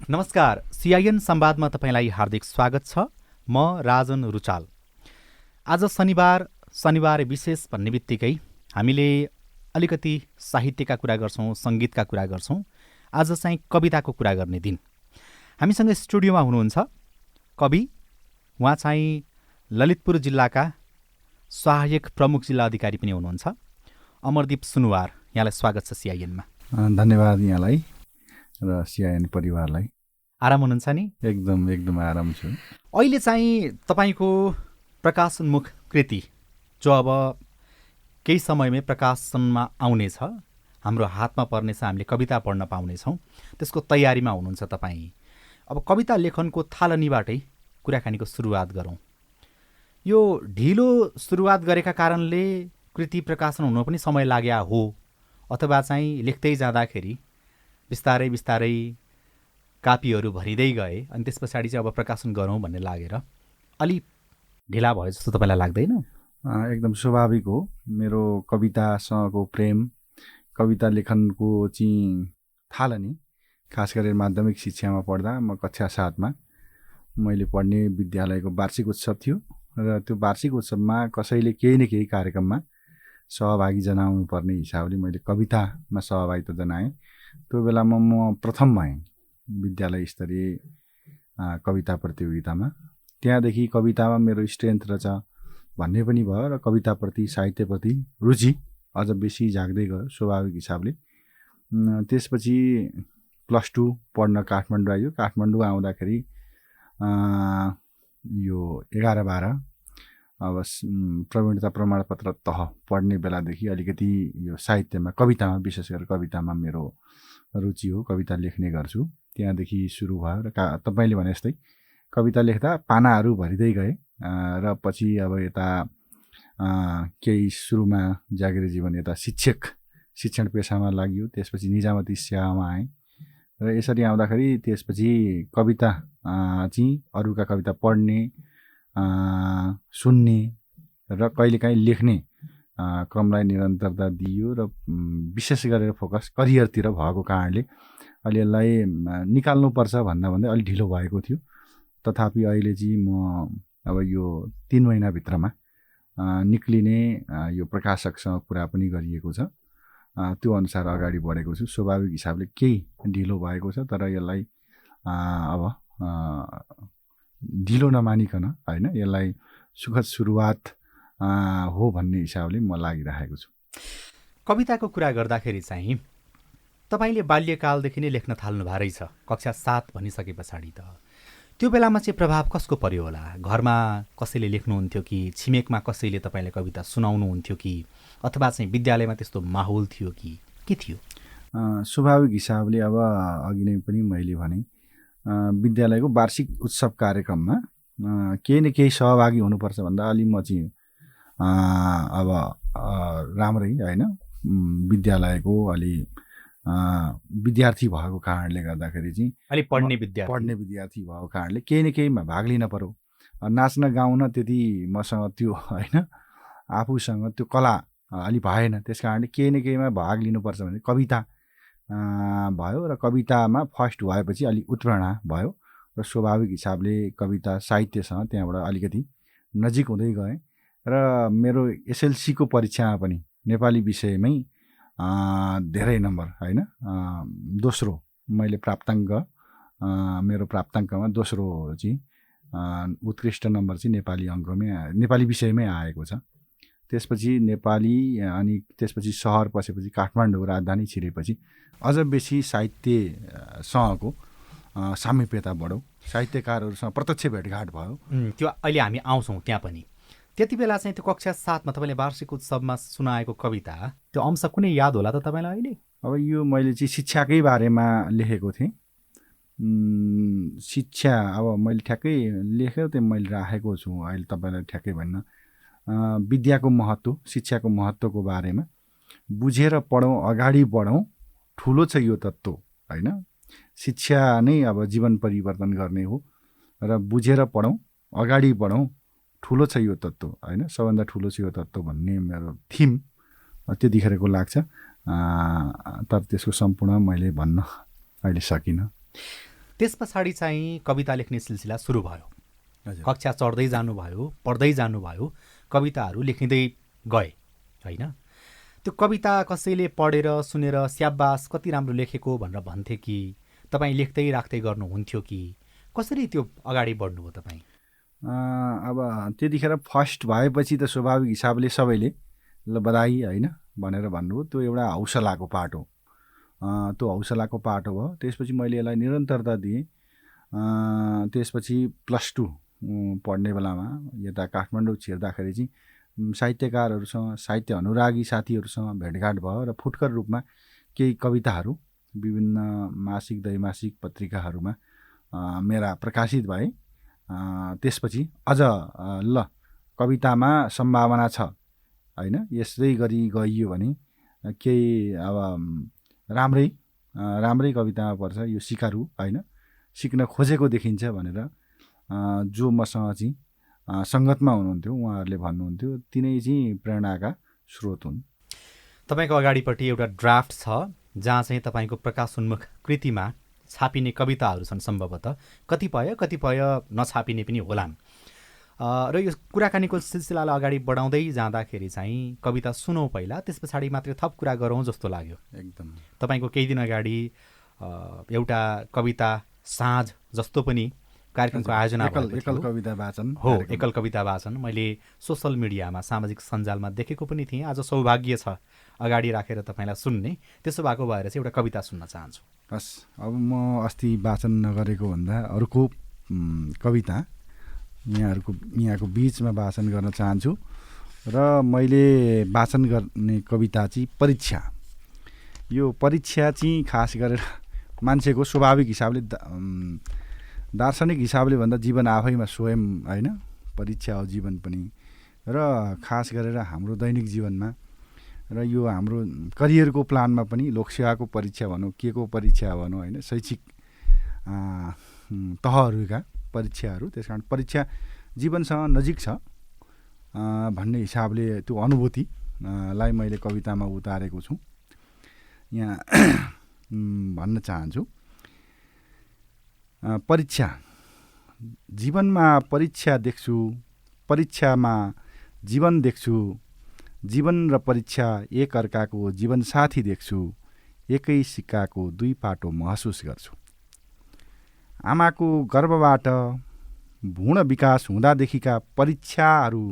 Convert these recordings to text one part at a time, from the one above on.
नमस्कार, सिआइएन संवादमा तपाईँलाई हार्दिक स्वागत छ। म राजन रुचाल। आज शनिबार विशेष भन्ने बित्तिकै हामीले अलिकति साहित्यका कुरा गर्छौँ, सङ्गीतका कुरा गर्छौँ। आज चाहिँ कविताको कुरा गर्ने दिन। हामीसँग स्टुडियोमा हुनुहुन्छ कवि, उहाँ चाहिँ ललितपुर जिल्लाका सहायक प्रमुख जिल्ला अधिकारी पनि हुनुहुन्छ, अमरदीप सुनुवार। यहाँलाई स्वागत छ सिआइएनमा। धन्यवाद यहाँलाई र सिआइएन परिवारलाई। आराम हुनुहुन्छ नि? एकदम आराम छु। अहिले चाहिँ तपाईँको प्रकाशोन्मुख कृति जो अब केही समयमै प्रकाशनमा आउनेछ, हाम्रो हातमा पर्नेछ, हामीले कविता पढ्न पाउनेछौँ, त्यसको तयारीमा हुनुहुन्छ तपाईँ। अब कविता लेखनको थालनीबाटै कुराकानीको सुरुवात गरौँ। यो ढिलो सुरुवात गरेका कारणले कृति प्रकाशन हुन पनि समय लाग्या हो, अथवा चाहिँ लेख्दै जाँदाखेरि बिस्तारै बिस्तारै कापीहरू भरिँदै गए अनि त्यस पछाडि चाहिँ अब प्रकाशन गरौँ भन्ने लागेर अलि ढिला भयो जस्तो तपाईँलाई लाग्दैन? एकदम स्वाभाविक हो। मेरो कवितासँगको प्रेम, कविता लेखनको चाहिँ थालनी खास गरेर माध्यमिक शिक्षामा पढ्दा म कक्षा 7मा मैले पढ्ने विद्यालयको वार्षिक उत्सव थियो र त्यो वार्षिक उत्सवमा कसैले केही न केही कार्यक्रममा सहभागी जनाउनु पर्ने हिसाबले मैले कवितामा सहभागिता जनाएँ। त्यो बेलामा म प्रथम भएँ विद्यालय स्तरीय कविता प्रतियोगितामा। त्यहाँदेखि कवितामा मेरो स्ट्रेन्थ रहेछ भन्ने पनि भयो र कविताप्रति, साहित्यप्रति रुचि अझ बेसी जाग्दै गयो स्वाभाविक हिसाबले। त्यसपछि +2 पढ्न काठमाडौँ आयो। काठमाडौँ आउँदाखेरि यो 11-12 अब प्रवीणता प्रमाणपत्र तह पढ्ने बेलादेखि अलिकति यो साहित्यमा, कवितामा, विशेष गरेर कवितामा मेरो रुचि हो। कविता लेख्ने गर्छु। त्यहाँदेखि सुरु भयो र तपाईँले भने जस्तै कविता लेख्दा पानाहरू भरिँदै गए र पछि अब यता केही सुरुमा जागिरी जीवन यता शिक्षण पेसामा लाग्यो। त्यसपछि निजामती सेवामा आएँ र यसरी आउँदाखेरि त्यसपछि कविता चाहिँ अरूका कविता पढ्ने, सुन्ने र कहिलेकाहीँ लेख्ने क्रमलाई निरन्तरता दियो र विशेष गरेर फोकस करियरतिर भएको कारणले अलि यसलाई निकाल्नुपर्छ भन्दा भन्दै अलि ढिलो भएको थियो। तथापि अहिले चाहिँ म अब यो 3 महिनाभित्रमा निक्लिने यो प्रकाशकसँग कुरा पनि गरिएको छ। त्यो अनुसार अगाडि बढेको छु। स्वाभाविक हिसाबले केही ढिलो भएको छ, तर यसलाई अब ढिलो नमानिकन होइन, यसलाई सुखद सुरुवात हो भन्ने हिसाबले म लागिरहेको छु। कविताको कुरा गर्दाखेरि चाहिँ तपाईँले बाल्यकालदेखि नै लेख्न थाल्नुभएको रहेछ, कक्षा 7 भनिसके पछाडि त। त्यो बेलामा चाहिँ प्रभाव कसको पर्यो होला? घरमा कसैले लेख्नुहुन्थ्यो कि छिमेकमा कसैले तपाईँलाई कविता सुनाउनुहुन्थ्यो कि अथवा चाहिँ विद्यालयमा त्यस्तो माहौल थियो कि के थियो? स्वाभाविक हिसाबले अब अघि नै पनि मैले भने विद्यालयको वार्षिक उत्सव कार्यक्रममा केही न केही सहभागी हुनुपर्छ भन्दा अलि म चाहिँ अब राम्रै होइन विद्यालयको अलि विद्यार्थी भएको कारणले गर्दाखेरि चाहिँ अलि पढ्ने विद्यार्थी भएको कारणले केही न केहीमा भाग लिन पर्यो। नाच्न गाउन त्यति मसँग त्यो होइन, आफूसँग त्यो कला अलि भएन। त्यस कारणले केही न केहीमा भाग लिनुपर्छ भने कविता भयो र कवितामा फर्स्ट भएपछि अलि उत्प्रेरणा भयो र स्वाभाविक हिसाबले कविता साहित्यसँग त्यहाँबाट अलिकति नजिक हुँदै गएँ र मेरो एसएलसीको परीक्षामा पनि नेपाली विषयमै धेरै नम्बर होइन, दोस्रो मैले प्राप्ताङ्क, मेरो प्राप्ताङ्कमा दोस्रो चाहिँ उत्कृष्ट नम्बर चाहिँ नेपाली विषयमै आएको छ। त्यसपछि नेपाली अनि त्यसपछि सहर पसेपछि काठमाडौँ राजधानी छिरेपछि अझ बेसी साहित्यसँगको सामिप्यता बढ्यो, साहित्यकारहरूसँग प्रत्यक्ष भेटघाट भयो। त्यो अहिले हामी आउँछौँ त्यहाँ पनि। त्यति बेला चाहिँ त्यो कक्षा 7मा तपाईँले वार्षिक उत्सवमा सुनाएको कविता, त्यो अंश कुनै याद होला त तपाईँलाई अहिले? अब यो मैले चाहिँ शिक्षाकै बारेमा लेखेको थिएँ। शिक्षा अब मैले ठ्याक्कै लेखेको थिएँ, मैले राखेको छु अहिले तपाईँलाई ठ्याक्कै भन्न। विद्याको महत्त्व, शिक्षाको महत्त्वको बारेमा बुझेर पढौँ, अगाडि बढौँ, ठुलो छ यो तत्त्व होइन। शिक्षा नै अब जीवन परिवर्तन गर्ने हो र बुझेर पढौँ, अगाडि बढौँ, ठुलो छ यो तत्त्व होइन, सबभन्दा ठुलो छ यो तत्त्व भन्ने मेरो थिम त्यतिखेरको लाग्छ। तर त्यसको सम्पूर्ण मैले भन्न अहिले सकिनँ। त्यस पछाडि चाहिँ कविता लेख्ने सिलसिला सुरु भयो। हजुर। कक्षा चढ्दै जानुभयो, पढ्दै जानुभयो, कविताहरू लेखिँदै गए होइन। त्यो कविता कसैले पढेर सुनेर स्याबास कति राम्रो लेखेको भनेर भन्थे कि तपाईँ लेख्दै राख्दै गर्नुहुन्थ्यो कि कसरी त्यो अगाडि बढ्नुभयो तपाईँ? अब त्यतिखेर फर्स्ट भएपछि त स्वाभाविक हिसाबले सबैले ल बधाई होइन भनेर भन्नुभयो। त्यो एउटा हौसलाको पाटो, त्यो हौसलाको पाटो भयो। त्यसपछि मैले यसलाई निरन्तरता दिएँ। त्यसपछि +2 पढ्ने बेलामा यता काठमाडौँ छिर्दाखेरि चाहिँ साहित्यकारहरूसँग, साहित्य अनुरागी साथीहरूसँग भेटघाट भयो र फुटकर रूपमा केही कविताहरू विभिन्न मासिक दैमासिक पत्रिकाहरूमा मेरा प्रकाशित भए। त्यसपछि अझ ल कवितामा सम्भावना छ होइन, यसै गरी गइयो भने केही अब राम्रै कवितामा पर्छ, यो सिकारु होइन, सिक्न खोजेको देखिन्छ भनेर जो मसँग चाहिँ सङ्गतमा हुनुहुन्थ्यो उहाँहरूले भन्नुहुन्थ्यो, तिनै चाहिँ प्रेरणाका स्रोत हुन्। तपाईँको अगाडिपट्टि एउटा ड्राफ्ट छ जहाँ चाहिँ तपाईँको प्रकाशोन्मुख कृतिमा छापिने कविताहरू छन्। सम्भवतः कतिपय नछापिने पनि होलान्। र यो कुराकानीको सिलसिलालाई अगाडि बढाउँदै जाँदाखेरि चाहिँ कविता सुनौँ पहिला, त्यस पछाडि मात्रै थप कुरा गरौँ जस्तो लाग्यो। एकदम। तपाईँको केही दिन अगाडि एउटा कविता साँझ जस्तो पनि कार्यक्रमको आयोजना एकल कविता वाचन हो, एकल कविता वाचन मैले सोसल मिडियामा सामाजिक सञ्जालमा देखेको पनि थिएँ। आज सौभाग्य छ अगाडि राखेर तपाईँलाई सुन्ने। त्यसो भएको भएर चाहिँ एउटा कविता सुन्न चाहन्छु। हस्, अब म अस्ति वाचन नगरेको भन्दा अर्को कविता यहाँको बिचमा वाचन गर्न चाहन्छु। र मैले वाचन गर्ने कविता चाहिँ परीक्षा। यो परीक्षा चाहिँ खास गरेर मान्छेको स्वाभाविक हिसाबले दार्शनिक हिसाबले भन्दा जीवन आफैमा स्वयं होइन, परीक्षा हो जीवन पनि। र खास गरेर हाम्रो दैनिक जीवनमा र यो हाम्रो करियरको प्लानमा पनि लोकसेवाको परीक्षा भनौँ, के को परीक्षा भनौँ होइन, शैक्षिक तहहरूका परीक्षाहरू। त्यस कारण परीक्षा जीवनसँग नजिक छ भन्ने हिसाबले त्यो अनुभूतिलाई मैले कवितामा उतारेको छु। यहाँ भन्न चाहन्छु, परीक्षा। जीवनमा परीक्षा देख्छु, परीक्षामा जीवन देख्छु, जीवन र परीक्षा एक अर्काको जीवनसाथी देख्छु, एकै सिक्काको दुई पाटो महसुस गर्छु। आमाको गर्भबाट भ्रूण विकास हुँदादेखिका परीक्षाहरू,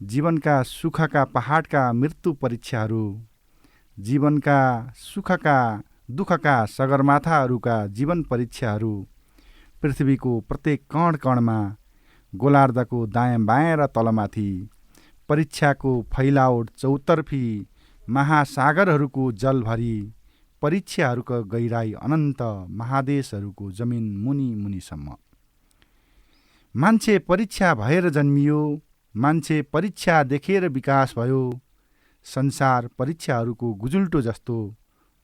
जीवनका सुखका पहाडका मृत्यु परीक्षाहरू, जीवनका सुखका दुःखका सगरमाथाहरूका जीवन परीक्षाहरू, पृथ्वीको प्रत्येक कण कणमा, गोलार्धको दायाँ बायाँ र तलमाथि, परीक्षाको फैलावट चौतर्फी, महासागरहरूको जलभरि, परीक्षाहरूको गहिराई अनन्त, महादेशहरूको जमिन मुनि मुनिसम्म। मान्छे परीक्षा भएर जन्मियो, मान्छे परीक्षा देखेर विकास भयो। संसार परीक्षाहरूको गुजुल्टो जस्तो,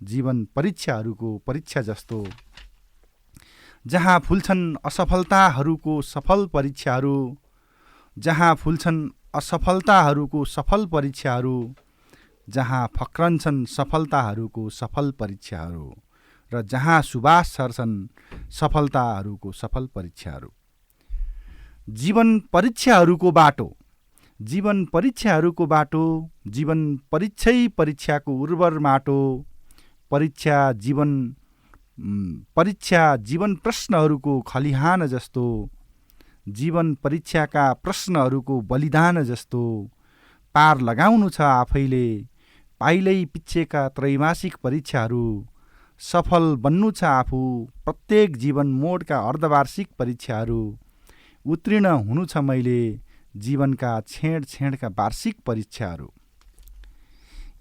जीवन परीक्षाहरूको परीक्षा जस्तो। जहाँ फुल्छन् असफलताहरूको सफल परीक्षाहरू, जहाँ फुल्छन् असफलताहरूको सफल परीक्षाहरू, जहाँ फक्रन्छन् सफलताहरूको सफल परीक्षाहरू, र जहाँ सुबास छर्छन् सफलताहरूको सफल परीक्षाहरू। जीवन परीक्षाहरूको बाटो, जीवन परीक्षाहरूको बाटो, जीवन परीक्षै परीक्षाको उर्वर माटो। परीक्षा जीवन प्रश्नहरूको खलिहान जस्तो, जीवन परीक्षाका प्रश्नहरूको बलिदान जस्तो। पार लगाउनु छ आफैले पाइलै पिच्छेका त्रैमासिक परीक्षाहरू, सफल बन्नु छ आफू प्रत्येक जीवन मोडका अर्धवार्षिक परीक्षाहरू। उत्तीर्ण हुनु छ मैले जीवनका छेडका वार्षिक परीक्षाहरू।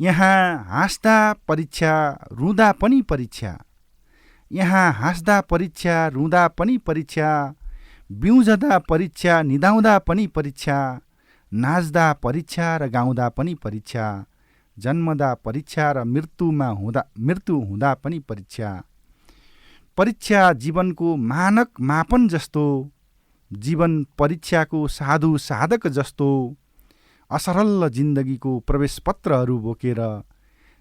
यहाँ हाँस्दा परीक्षा, रुँदा पनि परीक्षा, यहाँ हाँस्दा परीक्षा, रुँदा पनि परीक्षा, बिउजदा परीक्षा, निदाउँदा पनि परीक्षा, नाच्दा परीक्षा र गाउँदा पनि परीक्षा, जन्मदा परीक्षा र मृत्यु हुँदा पनि परीक्षा। परीक्षा जीवनको मानक मापन जस्तो, जीवन परीक्षाको साधु साधक जस्तो। असरल जिन्दगीको प्रवेश पत्रहरू बोकेर,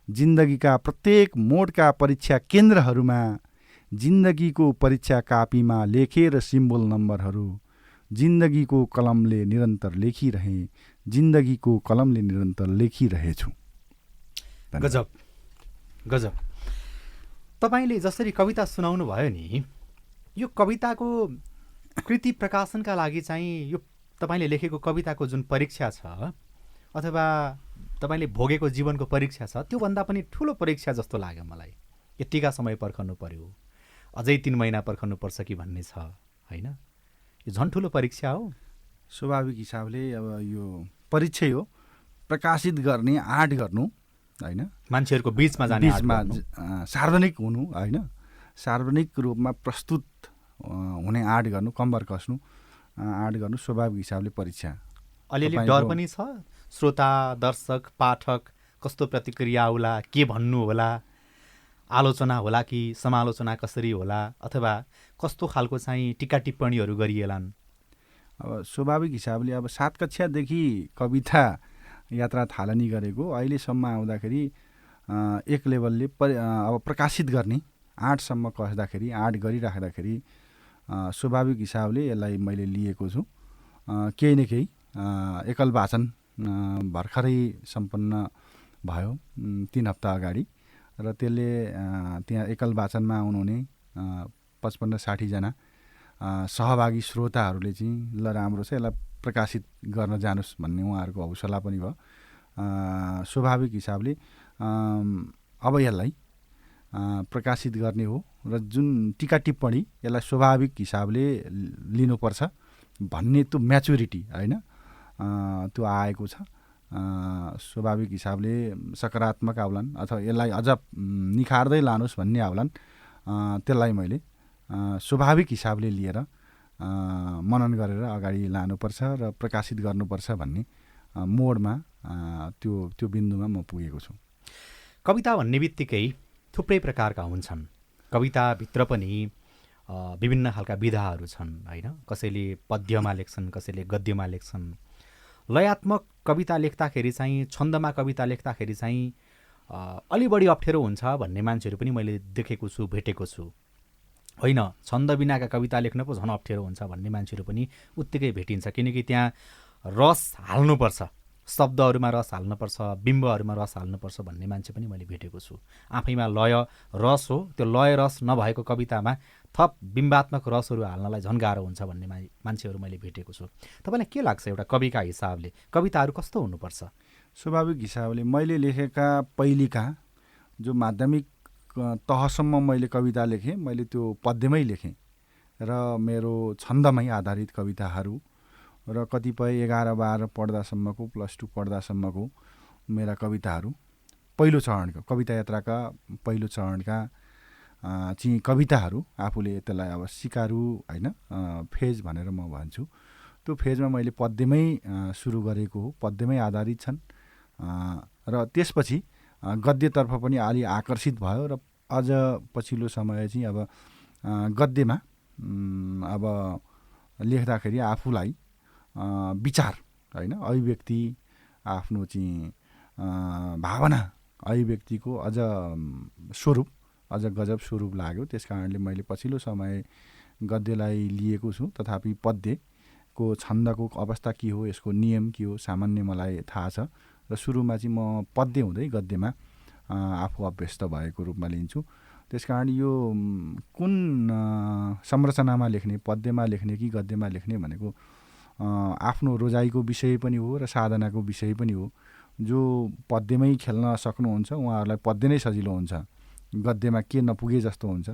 जिन्दगीका प्रत्येक मोडका परीक्षा केन्द्रहरूमा जिन्दगीको परीक्षा कापीमा लेखेर सिम्बोल नम्बरहरू जिन्दगीको कलमले निरन्तर लेखिरहे, जिन्दगीको कलमले निरन्तर लेखिरहेछु। गजब गजब। तपाईँले जसरी कविता सुनाउनु भयो नि, यो कविताको कृति प्रकाशनका लागि चाहिँ यो तपाईँले लेखेको कविताको जुन परीक्षा छ अथवा तपाईँले भोगेको जीवनको परीक्षा छ, त्योभन्दा पनि ठुलो परीक्षा जस्तो लाग्यो मलाई। यत्तिका समय पर्खनु पर्यो, अझै 3 महिना पर्खनुपर्छ कि भन्ने छ होइन? यो झन् ठुलो परीक्षा हो। स्वाभाविक हिसाबले अब यो परीक्षै हो, प्रकाशित गर्ने, आर्ट गर्नु होइन, मान्छेहरूको बिचमा जाने, बिचमा सार्वजनिक हुनु होइन, सार्वजनिक रूपमा प्रस्तुत हुने आर्ट गर्नु, कम्बर कस्नु, आर्ट गर्नु स्वाभाविक हिसाबले परीक्षा। अलिअलि डर पनि छ, श्रोता, दर्शक, पाठक कस्तो प्रतिक्रिया होला, के भन्नु होला, आलोचना होला कि समालोचना कसरी होला, अथवा कस्तो खालको चाहिँ टिका टिप्पणीहरू गरिएलान्? अब स्वाभाविक हिसाबले अब 7 कक्षादेखि कविता यात्रा थालनी गरेको अहिलेसम्म आउँदाखेरि एक लेभलले अब प्रकाशित गर्ने आर्टसम्म कस्दाखेरि, आर्ट गरिराख्दाखेरि स्वाभाविक हिसाबले यसलाई मैले लिएको छु। केही न केही एकल वाचन भर्खरै सम्पन्न भयो 3 हप्ता अगाडि, र त्यसले त्यहाँ एकल वाचनमा आउनुहुने 55-60 जना सहभागी श्रोताहरूले चाहिँ ल राम्रो छ, यसलाई प्रकाशित गर्न जानुस् भन्ने उहाँहरूको हौसला पनि भयो। स्वाभाविक हिसाबले अब यसलाई प्रकाशित गर्ने हो र जुन टिका टिप्पणी यसलाई स्वाभाविक हिसाबले लिनुपर्छ भन्ने त्यो म्याचुरिटी होइन त्यो आएको छ। स्वाभाविक हिसाबले सकारात्मक आउलान् अथवा यसलाई अझ निखार्दै लानुहोस् भन्ने आउलान्, त्यसलाई मैले स्वाभाविक हिसाबले लिएर मनन गरेर अगाडि लानुपर्छ र प्रकाशित गर्नुपर्छ भन्ने मोडमा त्यो बिन्दुमा म पुगेको छु। कविता भन्ने बित्तिकै थुप्रै प्रकारका हुन्छन्। कविताभित्र पनि विभिन्न खालका विधाहरू छन् होइन? कसैले पद्यमा लेख्छन्, कसैले गद्यमा लेख्छन्। लयात्मक कविता लेख्दाखेरि चाहिँ, छन्दमा कविता लेख्दाखेरि चाहिँ अलि बढी अप्ठ्यारो हुन्छ भन्ने मान्छेहरू पनि मैले देखेको छु, भेटेको छु। होइन, छन्द बिनाका कविता लेख्न पो झन् अप्ठ्यारो हुन्छ भन्ने मान्छेहरू पनि उत्तिकै भेटिन्छ, किनकि त्यहाँ रस हाल्नुपर्छ, शब्दहरूमा रस हाल्नुपर्छ, बिम्बहरूमा रस हाल्नुपर्छ भन्ने मान्छे पनि मैले भेटेको छु। आफैमा लय रस हो, त्यो लय रस नभएको कवितामा थप बिम्बात्मक रसहरू हाल्नलाई झन् गाह्रो हुन्छ भन्ने मान्छेहरू मैले भेटेको छु। तपाईँलाई के लाग्छ एउटा कविका हिसाबले कविताहरू कस्तो हुनुपर्छ? स्वाभाविक हिसाबले मैले लेखेका पहिलेका जो माध्यमिक तहसम्म मैले कविता लेखेँ, मैले त्यो पद्यमै लेखेँ र मेरो छन्दमै आधारित कविताहरू र कतिपय 11-12 पढ्दासम्मको, +2 पढ्दासम्मको मेरा कविताहरू पहिलो चरणको कविता यात्राका पहिलो चरणका चाहिँ कविताहरू आफूले त्यसलाई अब सिकारु होइन फेज भनेर म भन्छु। त्यो फेजमा मैले पद्यमै सुरु गरेको हो, पद्यमै आधारित छन् र त्यसपछि गद्यतर्फ पनि अलि आकर्षित भयो र अझ पछिल्लो समय चाहिँ अब गद्यमा अब लेख्दाखेरि आफूलाई विचार होइन अभिव्यक्ति, आफ्नो चाहिँ भावना अभिव्यक्तिको अझ स्वरूप अझ गजब स्वरूप लाग्यो। त्यस कारणले मैले पछिल्लो समय गद्यलाई लिएको छु। तथापि पद्यको छन्दको अवस्था के हो, यसको नियम के हो, सामान्य मलाई थाहा छ र सुरुमा चाहिँ म पद्य हुँदै गद्यमा आफू अभ्यस्त भएको रूपमा लिन्छु। त्यसकारण यो कुन संरचनामा लेख्ने, पद्यमा लेख्ने कि गद्यमा लेख्ने भनेको आफ्नो रोजाइको विषय पनि हो र साधनाको विषय पनि हो। जो पद्यमै खेल्न सक्नुहुन्छ उहाँहरूलाई पद्य नै सजिलो हुन्छ, गद्यमा के नपुगे जस्तो हुन्छ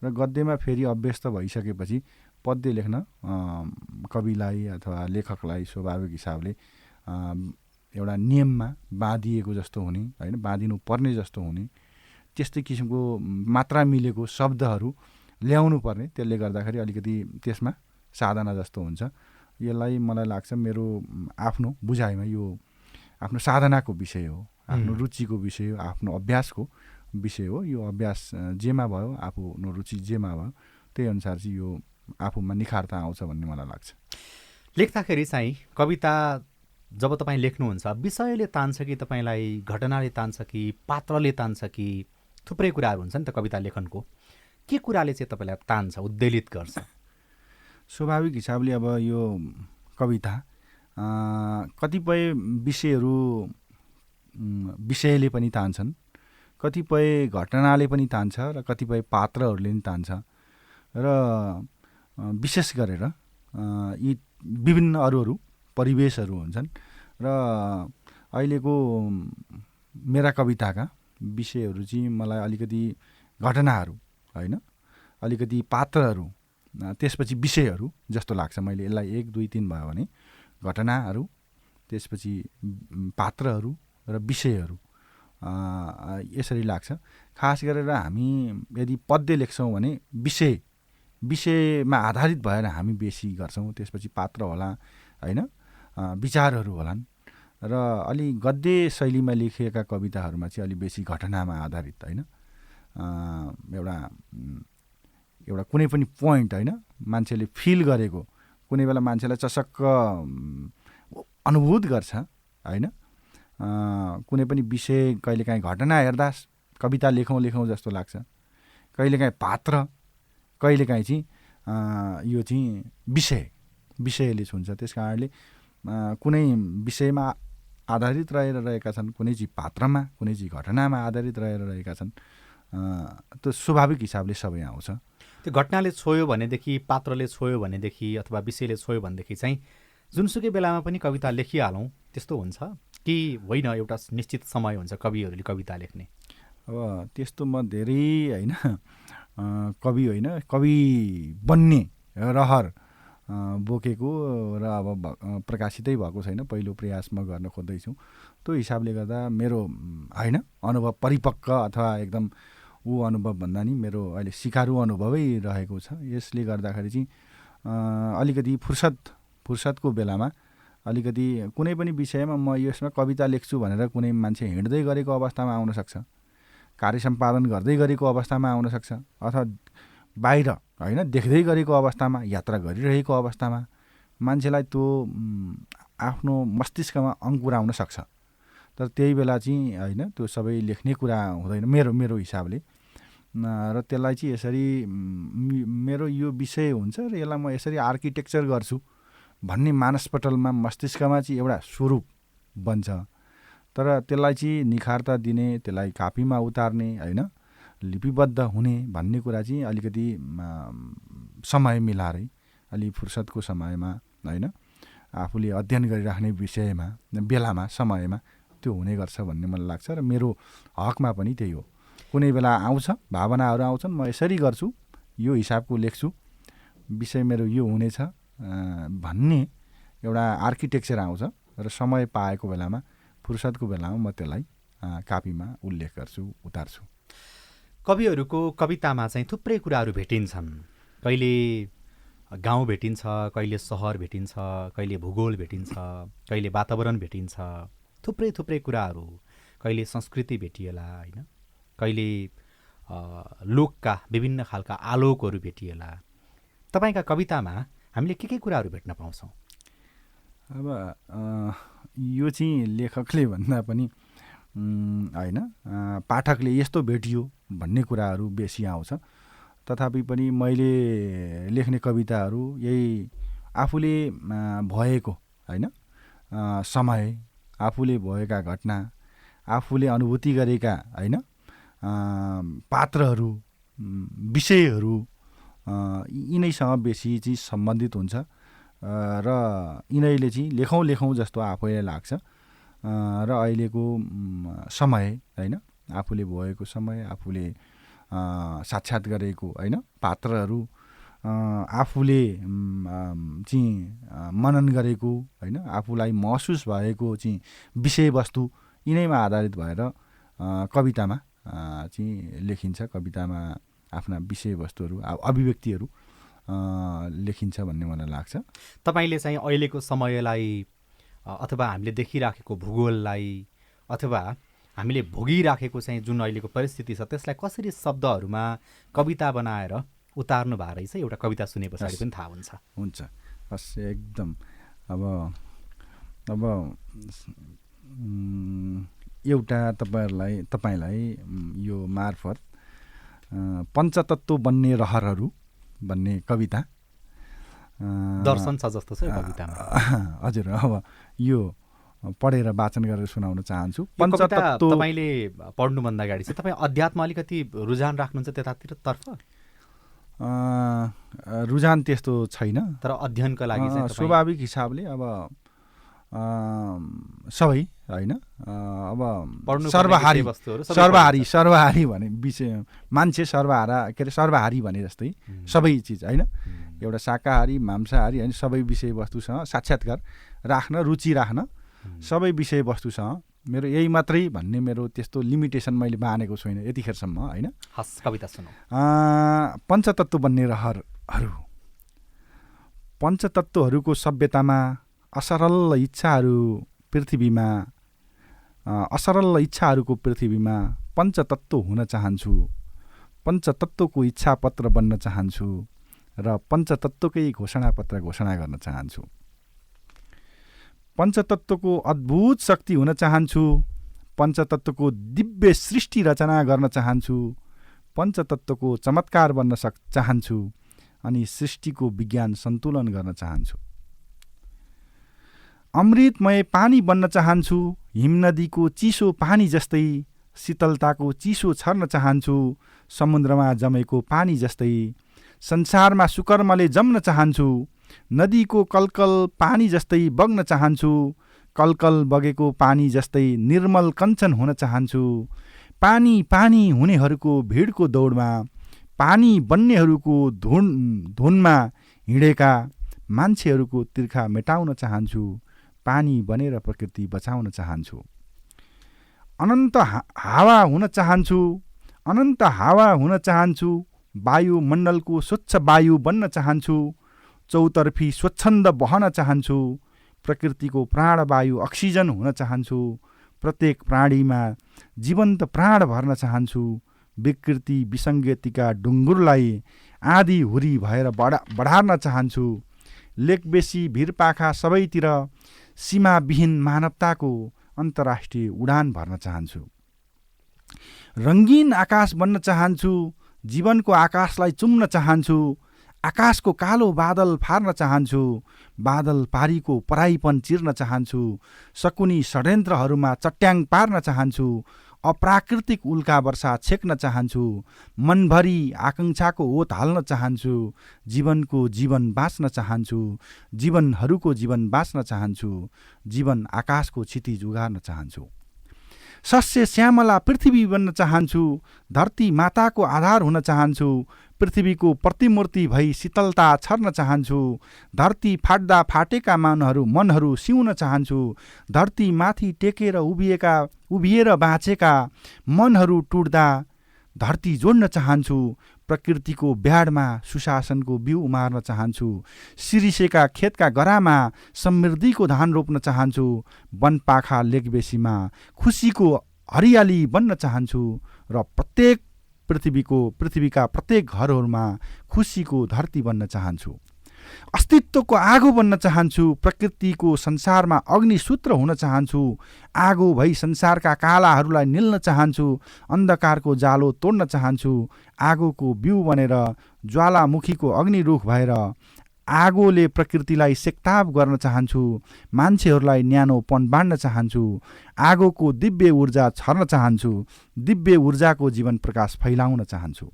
र गद्यमा फेरि अभ्यस्त भइसकेपछि पद्य लेख्न कविलाई अथवा लेखकलाई स्वाभाविक हिसाबले एउटा नियममा बाँधिएको जस्तो हुने होइन, बाँधिनु पर्ने जस्तो हुने, त्यस्तै किसिमको मात्रा मिलेको शब्दहरू ल्याउनु पर्ने, त्यसले गर्दाखेरि अलिकति त्यसमा साधना जस्तो हुन्छ। यसलाई मलाई लाग्छ मेरो आफ्नो बुझाइमा यो आफ्नो साधनाको विषय हो, आफ्नो रुचिको विषय हो, आफ्नो अभ्यासको विषय हो। यो अभ्यास जेमा भयो, आफ्नो रुचि जेमा भयो, त्यही अनुसार चाहिँ यो आफूमा निखारता आउँछ भन्ने मलाई लाग्छ। लेख्दाखेरि चाहिँ कविता जब तपाईँ लेख्नुहुन्छ, विषयले तान्छ कि तपाईँलाई घटनाले तान्छ कि पात्रले तान्छ कि थुप्रै कुराहरू हुन्छ नि त कविता लेखनको। के कुराले चाहिँ तपाईँलाई तान्छ, उद्वेलित गर्छ? स्वाभाविक हिसाबले अब यो कविता कतिपय विषयले पनि तान्छन्, कतिपय घटनाले पनि तान्छ र कतिपय पात्रहरूले पनि तान्छ र विशेष गरेर यी विभिन्न अरू परिवेशहरू हुन्छन् र अहिलेको मेरा कविताका विषयहरू चाहिँ मलाई अलिकति घटनाहरू होइन, अलिकति पात्रहरू, त्यसपछि विषयहरू जस्तो लाग्छ। मैले यसलाई 1, 2, 3 भयो भने घटनाहरू, त्यसपछि पात्रहरू र विषयहरू यसरी लाग्छ। खास गरेर हामी यदि पद्य लेख्छौँ भने विषयमा आधारित भएर हामी बेसी गर्छौँ, त्यसपछि पात्र होला होइन, विचारहरू होलान्। र अलि गद्य शैलीमा लेखिएका कविताहरूमा चाहिँ अलि बेसी घटनामा आधारित होइन, एउटा कुनै पनि पोइन्ट होइन, मान्छेले फिल गरेको, कुनै बेला मान्छेलाई चसक्क अनुभूत गर्छ होइन, कुनै पनि विषय कहिलेकाहीँ घटना हेर्दा कविता लेखौँ जस्तो लाग्छ, कहिलेकाहीँ पात्र, कहिलेकाहीँ चाहिँ यो चाहिँ विषयले छुन्छ। त्यस कारणले कुनै विषयमा आधारित रहेका छन्, कुनै चाहिँ पात्रमा, कुनै चाहिँ घटनामा आधारित रहेका छन्। त्यो स्वाभाविक हिसाबले सबै आउँछ। त्यो घटनाले छोयो भनेदेखि, पात्रले छोयो भनेदेखि अथवा विषयले छोयो भनेदेखि चाहिँ जुनसुकै बेलामा पनि कविता लेखिहालौँ त्यस्तो हुन्छ कि होइन? एउटा निश्चित समय हुन्छ कविहरूले कविता लेख्ने। अब त्यस्तो म धेरै होइन कवि होइन, कवि बन्ने रहर बोकेको र अब प्रकाशितै भएको छैन, पहिलो प्रयास म गर्न खोज्दैछु। त्यो हिसाबले गर्दा मेरो होइन अनुभव परिपक्व अथवा एकदम अनुभव भन्दा नि मेरो अहिले सिकारु अनुभवै रहेको छ। यसले गर्दाखेरि चाहिँ अलिकति फुर्सदको बेलामा अलिकति कुनै पनि विषयमा म यसमा कविता लेख्छु भनेर कुनै मान्छे हिँड्दै गरेको अवस्थामा आउन सक्छ, कार्य सम्पादन गर्दै गरेको अवस्थामा आउन सक्छ, अथवा बाहिर होइन देख्दै गरेको अवस्थामा, यात्रा गरिरहेको अवस्थामा मान्छेलाई त्यो आफ्नो मस्तिष्कमा अङ्कुर आउन सक्छ। तर त्यही बेला चाहिँ होइन त्यो सबै लेख्ने कुरा हुँदैन मेरो हिसाबले। र त्यसलाई चाहिँ यसरी मेरो यो विषय हुन्छ र यसलाई म यसरी आर्किटेक्चर गर्छु भन्ने मानसपटलमा, मस्तिष्कमा चाहिँ एउटा स्वरूप बन्छ। तर त्यसलाई चाहिँ निखारता दिने, त्यसलाई कापीमा उतार्ने होइन, लिपिबद्ध हुने भन्ने कुरा चाहिँ अलिकति समय मिलाएरै अलि फुर्सदको समयमा होइन, आफूले अध्ययन गरिराख्ने विषयमा, बेलामा, समयमा त्यो हुने गर्छ भन्ने मलाई लाग्छ। र मेरो हकमा पनि त्यही हो। कुनै बेला आउँछ, भावनाहरू आउँछन्, म यसरी गर्छु, यो हिसाबको लेख्छु, विषय मेरो यो हुनेछ भन्ने एउटा आर्किटेक्चर आउँछ। र समय पाएको बेलामा, फुर्सदको बेलामा म त्यसलाई कापीमा उल्लेख गर्छु, उतार्छु। कविहरूको कवितामा चाहिँ थुप्रै कुराहरू भेटिन्छन्। कहिले गाउँ भेटिन्छ, कहिले सहर भेटिन्छ, कहिले भूगोल भेटिन्छ, कहिले वातावरण भेटिन्छ, थुप्रै कुराहरू, कहिले संस्कृति भेटिएला होइन, कहिले लोकका विभिन्न खालका आलोकहरू भेटिएला। तपाईँका कवितामा हामीले के कुराहरू भेट्न पाउँछौँ? अब यो चाहिँ लेखकले भन्दा पनि होइन पाठकले यस्तो भेटियो भन्ने कुराहरू बेसी आउँछ। तथापि पनि मैले लेख्ने कविताहरू यही आफूले भएको होइन समय, आफूले भएका घटना, आफूले अनुभूति गरेका होइन पात्रहरू, विषयहरू यिनैसँग बेसी चाहिँ सम्बन्धित हुन्छ र यिनैले चाहिँ लेखौँ जस्तो आफैलाई लाग्छ। र अहिलेको समय होइन, आफूले भएको समय, आफूले साक्षात् गरेको होइन पात्रहरू, आफूले चाहिँ मनन गरेको होइन, आफूलाई महसुस भएको चाहिँ विषयवस्तु यिनैमा आधारित भएर कवितामा चाहिँ लेखिन्छ। कवितामा आफ्ना विषयवस्तुहरू, अभिव्यक्तिहरू लेखिन्छ भन्ने मलाई लाग्छ। तपाईँले चाहिँ अहिलेको समयलाई अथवा हामीले देखिराखेको भूगोललाई अथवा हामीले भोगिराखेको चाहिँ जुन अहिलेको परिस्थिति छ त्यसलाई कसरी शब्दहरूमा कविता बनाएर उतार्नु भएको रहेछ एउटा कविता सुने पछाडि पनि थाहा हुन्छ। हस् एकदम। अब एउटा तपाईँलाई यो मार्फत पञ्चतत्त्व बन्ने रहरहरू भन्ने कविता दर्शन छ जस्तो छ यो कवितामा। हजुर, अब यो पढेर वाचन गरेर सुनाउन चाहन्छु। पञ्चतत्त्व तपाईँले पढ्नुभन्दा अगाडि चाहिँ तपाईँ अध्यात्म अलिकति रुझान राख्नुहुन्छ त्यतातिरतर्फ? रुझान त्यस्तो छैन, तर अध्ययनको लागि चाहिँ स्वाभाविक हिसाबले अब सबै होइन, अब सर्वहारी भने विषय मान्छे सर्वहारा के अरे सर्वहारी भने जस्तै सबै चिज होइन, एउटा शाकाहारी मांसाहारी होइन, सबै विषयवस्तुसँग साक्षात्कार राख्न, रुचि राख्न, सबै विषयवस्तुसँग मेरो यही मात्रै भन्ने मेरो त्यस्तो लिमिटेसन मैले मानेको छुइनँ यतिखेरसम्म होइन। हस्, कविता सुनौ। पञ्चतत्त्व बन्ने रहरहरू। पञ्चतत्त्वहरूको सभ्यतामा असरल इच्छाहरूको पृथ्वीमा पञ्चतत्त्व हुन चाहन्छु, पञ्चतत्त्वको इच्छापत्र बन्न चाहन्छु र पञ्चतत्त्वकै घोषणापत्र घोषणा गर्न चाहन्छु। पञ्चतत्त्वको अद्भुत शक्ति हुन चाहन्छु, पञ्चतत्त्वको दिव्य सृष्टि रचना गर्न चाहन्छु, पञ्चतत्त्वको चमत्कार बन्न चाहन्छु अनि सृष्टिको विज्ञान सन्तुलन गर्न चाहन्छु। अमृतमय पानी बन्न चाहन्छु, हिमनदीको चिसो पानी जस्तै शीतलताको चिसो छर्न चाहन्छु, समुद्रमा जमेको पानी जस्तै संसारमा सुकर्मले जम्न चाहन्छु, नदीको कलकल पानी जस्तै बग्न चाहन्छु, कलकल बगेको पानी जस्तै निर्मल कञ्चन हुन चाहन्छु, पानी पानी हुनेहरूको भिडको दौडमा पानी बन्नेहरूको धुनमा हिँडेका मान्छेहरूको तिर्खा मेटाउन चाहन्छु, पानी बनेर प्रकृति बचाउन चाहन्छु। अनन्त हावा हुन चाहन्छु, वायुमण्डलको स्वच्छ वायु बन्न चाहन्छु, चौतर्फी स्वच्छन्द बहन चाहन्छु, प्रकृतिको प्राणवायु अक्सिजन हुन चाहन्छु, प्रत्येक प्राणीमा जीवन्त प्राण भर्न चाहन्छु, विकृति विसङ्गतिका डुङ्गुरलाई आधी हुरी भएर बढार्न चाहन्छु, लेकबेसी भिरपाखा सबैतिर सीमाविहीन मानवताको अन्तर्राष्ट्रिय उडान भर्न चाहन्छु। रङ्गीन आकाश बन्न चाहन्छु, जीवनको आकाशलाई चुम्न चाहन्छु, आकाशको कालो बादल फार्न चाहन्छु, बादल पारीको पराइपन चिर्न चाहन्छु, शकुनी षड्यन्त्रहरूमा चट्याङ पार्न चाहन्छु, अप्राकृतिक उल्का वर्षा छेक्न चाहन्छु, मनभरि आकाङ्क्षाको ओत हाल्न चाहन्छु, जीवनको जीवन बाँच्न चाहन्छु, जीवनहरूको जीवन बाँच्न चाहन्छु, जीवन आकाशको क्षितिज उगार्न चाहन्छु, सस्य श्यामला पृथ्वी बन्न चाहन्छु, धरती माताको आधार हुन चाहन्छु, पृथ्वीको प्रतिमूर्ति भई शीतलता छर्न चाहन्छु, धरती फाट्दा फाटेका मनहरू सिउन चाहन्छु, धरती माथि टेकेर उभिएर बाँचेका मनहरू टुट्दा धरती जोड्न चाहन्छु, प्रकृतिको ब्याडमा सुशासनको बिउ उमार्न चाहन्छु, सिरिसेका खेतका गरामा समृद्धिको धान रोप्न चाहन्छु, वनपाखा लेकबेसीमा खुसीको हरियाली बन्न चाहन्छु र पृथ्वीका प्रत्येक घरहरूमा खुसीको धरती बन्न चाहन्छु, अस्तित्वको आगो बन्न चाहन्छु, प्रकृतिको संसारमा अग्निसूत्र हुन चाहन्छु, आगो भई संसारका कालाहरूलाई निल्न चाहन्छु, अन्धकारको जालो तोड्न चाहन्छु, आगोको बिउ बनेर ज्वालामुखीको अग्निरुख भएर आगोले प्रकृतिलाई सेकताप गर्न चाहन्छु, मान्छेहरूलाई न्यानोपन बाँड्न चाहन्छु, आगोको दिव्य ऊर्जा छर्न चाहन्छु, दिव्य ऊर्जाको जीवन प्रकाश फैलाउन चाहन्छु,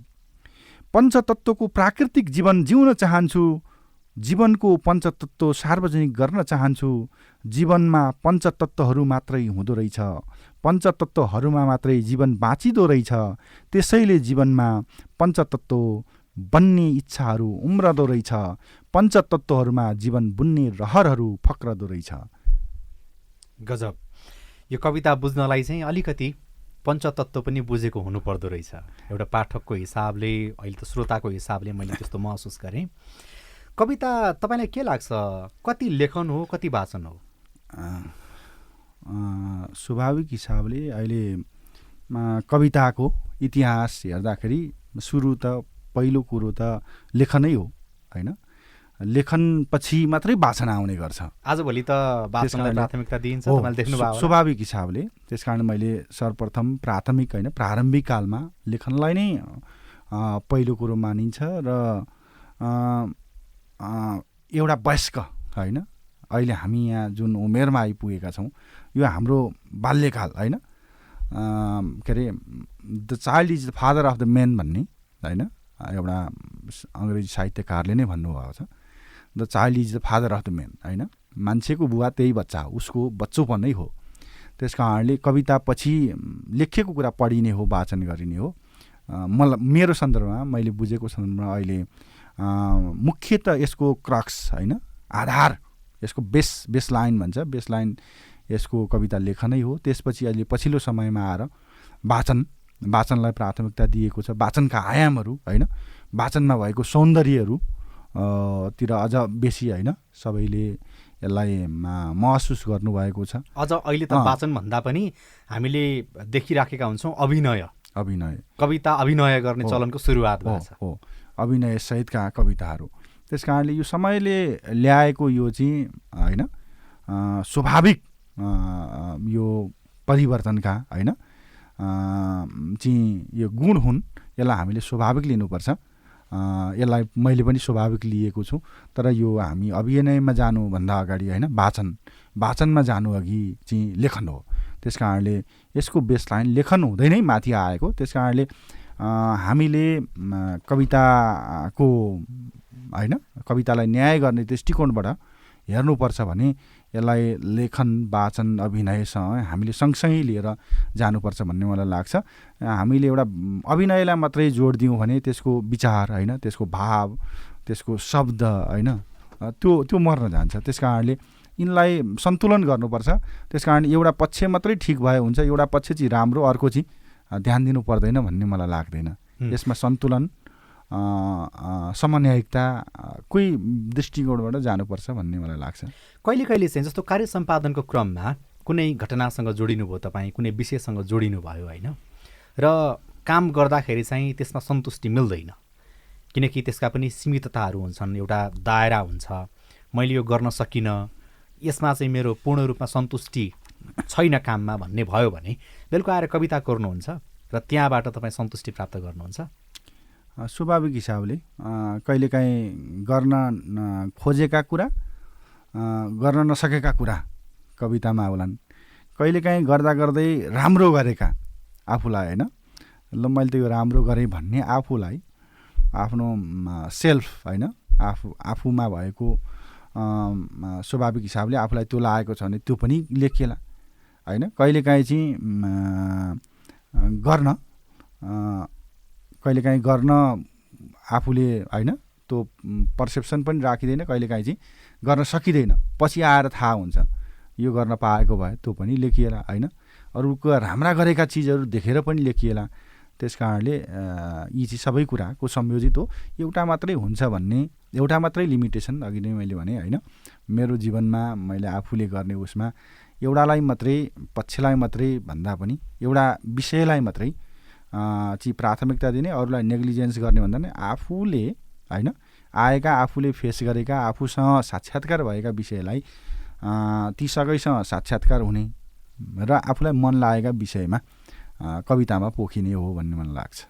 पञ्चतत्त्वको प्राकृतिक जीवन जिउन चाहन्छु, जीवनको पञ्चतत्त्व सार्वजनिक गर्न चाहन्छु, जीवनमा पञ्चतत्त्वहरू मात्रै हुँदो रहेछ, पञ्चतत्त्वहरूमा मात्रै जीवन बाँचिदो रहेछ, त्यसैले जीवनमा पञ्चतत्त्व बन्ने इच्छाहरू उम्रदो रहेछ, पञ्चतत्त्वहरूमा जीवन बुन्ने रहरहरू फक्रदो रहेछ। गजब। यो कविता बुझ्नलाई चाहिँ अलिकति पञ्चतत्त्व पनि बुझेको हुनुपर्दो रहेछ। एउटा पाठकको हिसाबले, अहिले त श्रोताको हिसाबले मैले त्यस्तो महसुस गरेँ। कविता तपाईँलाई के लाग्छ, कति लेखन हो कति वाचन हो? स्वाभाविक हिसाबले अहिले कविताको इतिहास हेर्दाखेरि सुरु त पहिलो कुरो त लेखनै हो होइन, लेखनपछि मात्रै वाचन आउने गर्छ। आजभोलि त वाचनलाई प्राथमिकता दिइन्छ, तपाईँले देख्नुभयो स्वाभाविक हिसाबले। त्यसकारण मैले सर्वप्रथम प्रारम्भिक कालमा लेखनलाई नै पहिलो कुरो मानिन्छ र एउटा वयस्क होइन, अहिले हामी यहाँ जुन उमेरमा आइपुगेका छौँ यो हाम्रो बाल्यकाल होइन, के अरे the child is the father of the main भन्ने होइन, एउटा अङ्ग्रेजी साहित्यकारले नै भन्नुभएको छ, the child is the father of the main होइन, मान्छेको बुवा त्यही बच्चा हो, उसको बच्चोपन नै हो। त्यस कारणले कविता पछि लेखिएको कुरा पढिने हो, वाचन गरिने हो। मलाई मेरो सन्दर्भमा मैले बुझेको सन्दर्भमा अहिले मुख्यतः यसको क्रक्स होइन, आधार, यसको बेसलाइन भन्छ, बेसलाइन यसको कविता लेखनै हो। त्यसपछि अहिले पछिल्लो समयमा आएर वाचनलाई प्राथमिकता दिएको छ। वाचनका आयामहरू होइन, वाचनमा भएको सौन्दर्यहरू तिर अझ बेसी होइन सबैले यसलाई महसुस गर्नुभएको छ। अझ अहिले त वाचन भन्दा पनि हामीले देखिराखेका हुन्छौँ अभिनय, कविता अभिनय गर्ने चलनको सुरुवात भएको छ। हो, अभिनय सहितका कविताहरू। त्यस कारणले यो समयले ल्याएको यो चाहिँ होइन स्वाभाविक यो परिवर्तनका होइन चाहिँ यो गुण हुन्, यसलाई हामीले स्वाभाविक लिनुपर्छ। यसलाई मैले पनि स्वाभाविक लिएको छु। तर यो हामी अभिनयमा जानुभन्दा अगाडि होइन वाचनमा जानु अघि चाहिँ लेखन हो। त्यस कारणले यसको बेसलाइन लेखन हुँदै नै माथि आएको। त्यस कारणले हामीले कविताको होइन कवितालाई न्याय गर्ने दृष्टिकोणबाट हेर्नुपर्छ भने यसलाई लेखन, वाचन, अभिनयसँग हामीले सँगसँगै लिएर जानुपर्छ भन्ने मलाई लाग्छ। हामीले एउटा अभिनयलाई मात्रै जोड दियौँ भने त्यसको विचार होइन, त्यसको भाव, त्यसको शब्द होइन त्यो मर्न जान्छ। त्यस कारणले यिनलाई सन्तुलन गर्नुपर्छ। त्यस कारण एउटा पक्ष मात्रै ठिक भए हुन्छ, एउटा पक्ष चाहिँ राम्रो, अर्को चाहिँ ध्यान दिनु पर्दैन भन्ने मलाई लाग्दैन। यसमा सन्तुलन, समन्वयिकता कोही दृष्टिकोणबाट जानुपर्छ भन्ने मलाई लाग्छ। कहिले चाहिँ जस्तो कार्य सम्पादनको क्रममा कुनै घटनासँग जोडिनुभयो, तपाईँ कुनै विषयसँग जोडिनुभयो होइन, र काम गर्दाखेरि चाहिँ त्यसमा सन्तुष्टि मिल्दैन, किनकि त्यसका पनि सीमितताहरू हुन्छन्, एउटा दायरा हुन्छ। मैले यो गर्न सकिनँ, यसमा चाहिँ मेरो पूर्ण रूपमा सन्तुष्टि छैन काममा भन्ने भयो भने बेलुका आएर कविता कोर्नुहुन्छ र त्यहाँबाट तपाईँ सन्तुष्टि प्राप्त गर्नुहुन्छ। स्वाभाविक हिसाबले कहिलेकाहीँ गर्न खोजेका कुरा, गर्न नसकेका कुरा कवितामा आउलान्। कहिलेकाहीँ गर्दै राम्रो गरेका आफूलाई होइन, ल मैले त यो राम्रो गरेँ भन्ने आफूलाई, आफ्नो सेल्फ होइन, आफूमा भएको स्वाभाविक हिसाबले आफूलाई त्यो लागेको छ भने त्यो पनि लेखिएला होइन। कहिलेकाहीँ चाहिँ गर्न आफूले होइन त्यो पर्सेप्सन पनि राखिँदैन, कहिलेकाहीँ चाहिँ गर्न सकिँदैन, पछि आएर थाहा हुन्छ यो गर्न पाएको भए त्यो पनि लेखिएला होइन। अरूको राम्रा गरेका चिजहरू देखेर पनि लेखिएला। त्यस कारणले यी चाहिँ सबै कुराको संयोजित हो। एउटा मात्रै हुन्छ भन्ने, एउटा मात्रै लिमिटेसन अघि नै मैले भने होइन, मेरो जीवनमा मैले आफूले गर्ने उसमा एउटालाई मात्रै, पक्षलाई मात्रै भन्दा पनि एउटा विषयलाई मात्रै चाहिँ प्राथमिकता दिने, अरूलाई नेग्लिजेन्स गर्ने भन्दा पनि आफूले होइन आएका, आफूले फेस गरेका, आफूसँग साक्षात्कार भएका विषयलाई ती सबैसँग साक्षात्कार हुने र आफूलाई मन लागेका विषयमा कवितामा पोखिने हो भन्ने मलाई लाग्छ।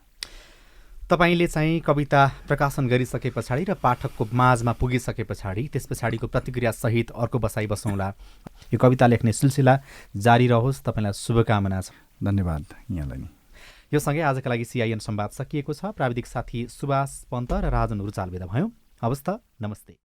तपाईँले चाहिँ कविता प्रकाशन गरिसके पछाडि र पाठकको माझमा पुगिसके पछाडि त्यस पछाडिको प्रतिक्रियासहित अर्को बसाइ बसौँला। यो कविता लेख्ने सिलसिला जारी रहोस्। तपाईँलाई शुभकामना छ। धन्यवाद यहाँलाई नि। यो सँगै आजका लागि CIN संवाद सकिएको छ। प्राविधिक साथी सुभाष पन्त र राजन रुचाल बिदा भयौँ। हवस् त, नमस्ते।